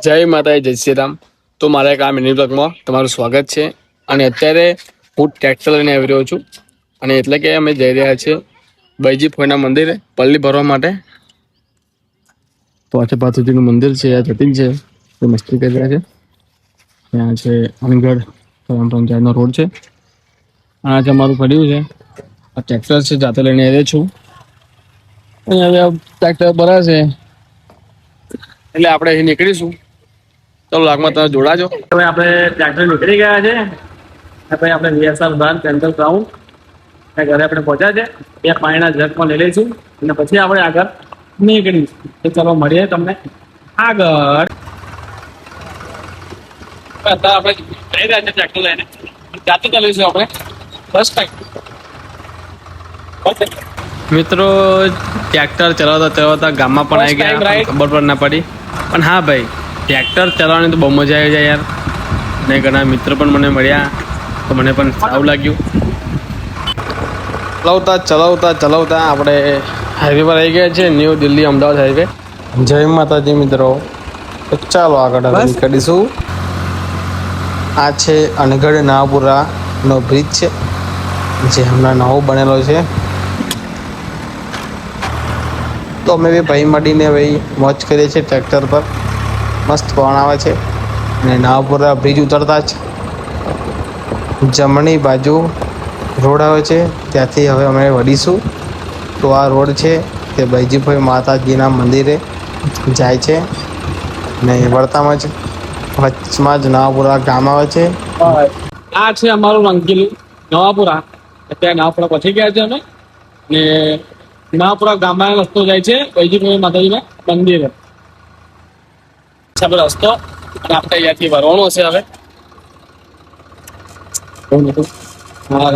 જય માતાજી, જય શ્રી રામ. તો મારા એક આ મિની બ્લોગમાં તમારું સ્વાગત છે. અને અત્યારે હું ટ્રેક્ટર લઈને આવી રહ્યો છું. અને એટલે કે અમે જઈ રહ્યા છીએ બૈજી ફોઈના મંદિરે પલ્લી ભરવા માટે. તો આ છે પાથુજીનું મંદિર છે, આ જતીન છે, એ મસ્તી કરી રહ્યા છે. ત્યાં છે અનગઢ ગ્રામ પંચાયતનો રોડ છે. આ છે અમારું પડ્યું છે, આ ટ્રેક્ટર છે, જાતે લઈને આવ્યો છું. અહીંયા હવે ટ્રેક્ટર ભરાશે એટલે આપણે અહીં નીકળીશું. ચાલો લાગમાં તમે જોડાજો. હવે આપણે ટ્રેક્ટર નીકળી ગયા છે. પછી આપણે વીએસઆર બ્રાન્ચ સેન્ટ્રલ ગ્રાઉન્ડ ઘરે આપણે પહોંચ્યા છે. ત્યાં પાણીના જગમાં લઈ લઈશું અને પછી આપણે આગળ નીકળીશું. તો ચાલો મળીએ તમને આગળ. અત્યારે આપણે જઈ રહ્યા છે ટ્રેક્ટર લઈને, જાતે ચાલીશું આપણે ફર્સ્ટ ટાઈમ. મિત્રો ટ્રેક્ટર ચલાવતા ચલાવતા ગામમાં પણ આવી ગયા, ખબર પણ ના પડી. પણ હા ભાઈ, ટ્રેક્ટર ચલાવવાની તો બહુ મજા આવી જાય યાર. અને ઘણા મિત્રો પણ મને મળ્યા તો મને પણ સારું લાગ્યું. ચલાવતા આપણે હાઈવે પર આવી ગયા છે, ન્યૂ દિલ્હી અમદાવાદ હાઈવે. જય માતાજી મિત્રો. તો ચાલો આગળ નીકળીશું. આ છે અનગઢ નવાપુરાનો બ્રિજ છે, જે હમણાં નવો બનેલો છે. તો અમે બી ભાઈ મળીને ભાઈ મોજ કરીએ છીએ ટ્રેક્ટર પર. મસ્ત પવન આવે છે. અને નવાપુરા બ્રિજ ઉતરતા જ જમણી બાજુ રોડ આવે છે, ત્યાંથી હવે અમે વળીશું. તો આ રોડ છે તે બૈજીભાઈ માતાજીના મંદિરે જાય છે. અને વળતામાં જ વચમાં જ નવાપુરા ગામ આવે છે. આ છે અમારું રંગીલું નવાપુરા. અત્યારે નવાપુરા પહોંચી ગયા છે અમે. ને નવાપુરા ગામમાં રસ્તો જાય છે બૈજીભાઈ માતાજીના મંદિરે. રસ્તો અને આપણે અહીંયાથી વરવાનો છે હવે. હા,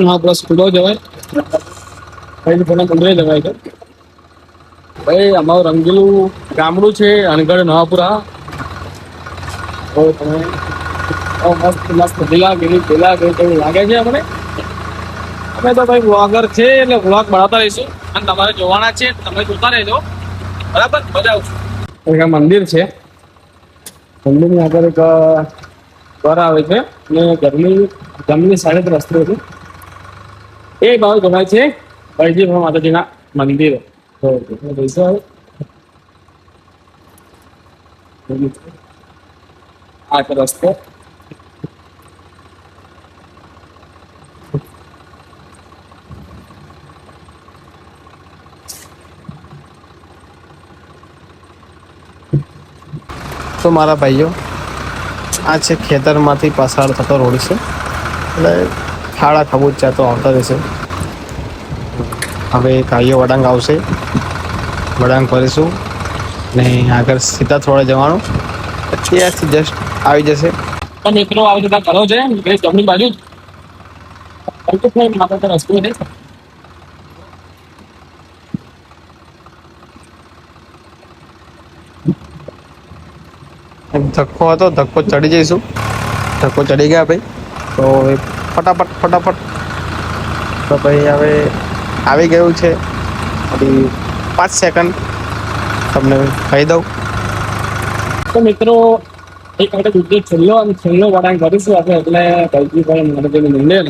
આપણે સ્કૂલો જવાય, મંદિરે જવાય છે. ભાઈ અમારું રંગીલું ગામડું છે અનગઢ નવાપુરા. તમે મસ્ત મસ્ત પેલા કેવું લાગે છે અમને. અમે તો ભાઈ વ્લોગર છે એટલે વ્લોગ બનાવતા રહીશું અને તમારે જોવાના છે, તમે જોતા રહેજો, બરાબર? મજા આવશે. એક મંદિર છે, મંદિરની આગળ એક ઘર આવે છે ને જમણી સાઈડ રસ્તો છે. એ બાજુ જવાય છે બૈજીભાઈ માતાજીના મંદિરે. આ રસ્તો તો મારા ભાઈઓ, આ છે ખેતરમાંથી પસાર થતો રોડ છે, એટલે ખાડા ખબૂચા તો આવતા રહેશે. હવે કાળીઓ વડાંગ આવશે, વડાંગ ફરીશું ને આગળ સીધા થોડા જવાનું, ત્યાંથી જસ્ટ આવી જશે. તો મિત્રો આવી રીતે કરો છે જમણી બાજુ રસ્તો છે. ધક્કો હતો, ધક્કો ચડી જઈશું. ધક્કો ચડી ગયા ભાઈ, તો ફટાફટ તો ભાઈ હવે આવી ગયું છે. હજી 5 સેકન્ડ તમને કહી દઉં. તો મિત્રો એક આપણે બીજો છેલ્લો વળાંક કરીશું આપણે, એટલે બૈજીભાઈ માતાજીનું મંદિર,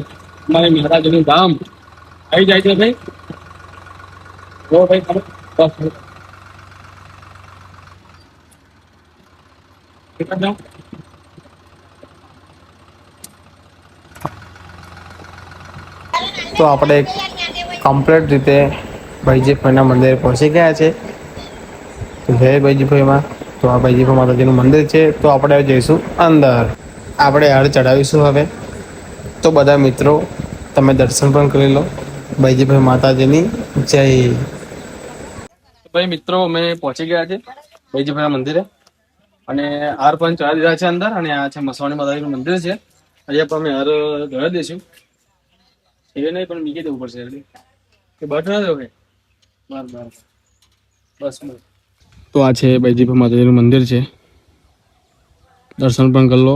અમારી માતાજીનું ધામ આવી જાય છે ભાઈ. જો ભાઈ તમે તો આપણે કમ્પ્લીટ રીતે બૈજીભાઈના મંદિરે પહોંચી ગયા છે. જય બૈજીભાઈમાં. તો આ બૈજીભાઈ માતાજીનું મંદિર છે. તો આપણે જઈશું અંદર, આપણે હાર ચડાવીશું હવે. તો બધા મિત્રો તમે દર્શન પણ કરી લો બૈજીભાઈ માતાજીની જય. ભાઈ મિત્રો અમે પહોંચી ગયા છે બૈજીભાઈના મંદિરે અને હાર પણ ચડાવી દીધા છે અંદર. અને આ છે મસવાણી માતાજીનું મંદિર છે. અહીંયા પણ અમે હાર ચડાવી દઈશું. એ નહીં પણ બીજે દેવું પડશે કે બટ ના દેવું બસ. તો આ છે બૈજીભાઈ માતાજીનું મંદિર છે, દર્શન પણ કરી લો.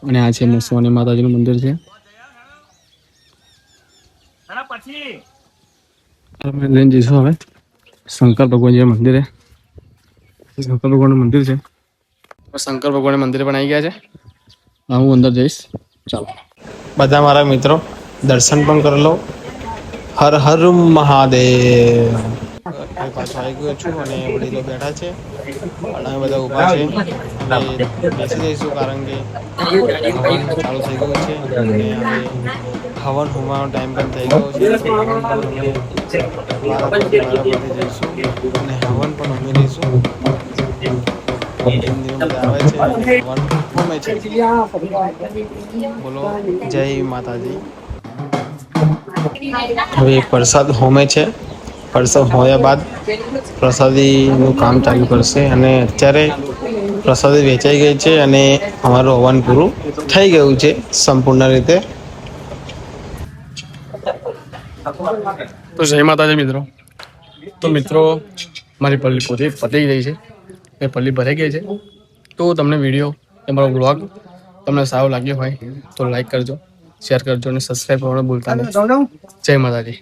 અને આ છે મસવાની માતાજીનું મંદિર છે. લઈને જઈશું હવે શંકર ભગવાનજી મંદિરે. શંકર ભગવાનનું મંદિર છે. શંકર ભગવાન મંદિર પણ આવી ગયા છે. હું અંદર જઈશ. ચાલો બધા મારા મિત્રો દર્શન પણ કરી લો. હર હર મહાદેવ. પાછો આવી ગયો છું અને વડીલો બેઠા છે અને અમે બધા ઊભા છે અને બેસી જઈશું કારણ કે હવન ચાલુ થઈ ગયું છે અને હવે હવન હોવાનો ટાઈમ પણ થઈ ગયો છે. તો હવન પણ અમે વારાફરતી જઈશું અને હવન પણ અમે લઈશું. મંદિરો બધા આવે છે અને હવન હોમે છે. બોલો જય માતાજી. હવે પ્રસાદ હોમે છે. પ્રસાદ હોયા બાદ પ્રસાદીનું કામ ચાલુ કરશે અને અત્યારે પ્રસાદી વેચાઈ ગઈ છે અને અમારું હવન પૂરું થઈ ગયું છે સંપૂર્ણ રીતે. તો જય માતાજી મિત્રો. તો મિત્રો મારી પલ્લી પોતે પતી ગઈ છે. એ પલ્લી ભરાઈ ગઈ છે. તો તમને વિડીયો તમારો બ્લોગ તમને સારો લાગ્યો હોય તો લાઈક કરજો, શેર કરજો અને સબસ્ક્રાઈબ કરવાનું ભૂલતા નહીં. જય માતાજી.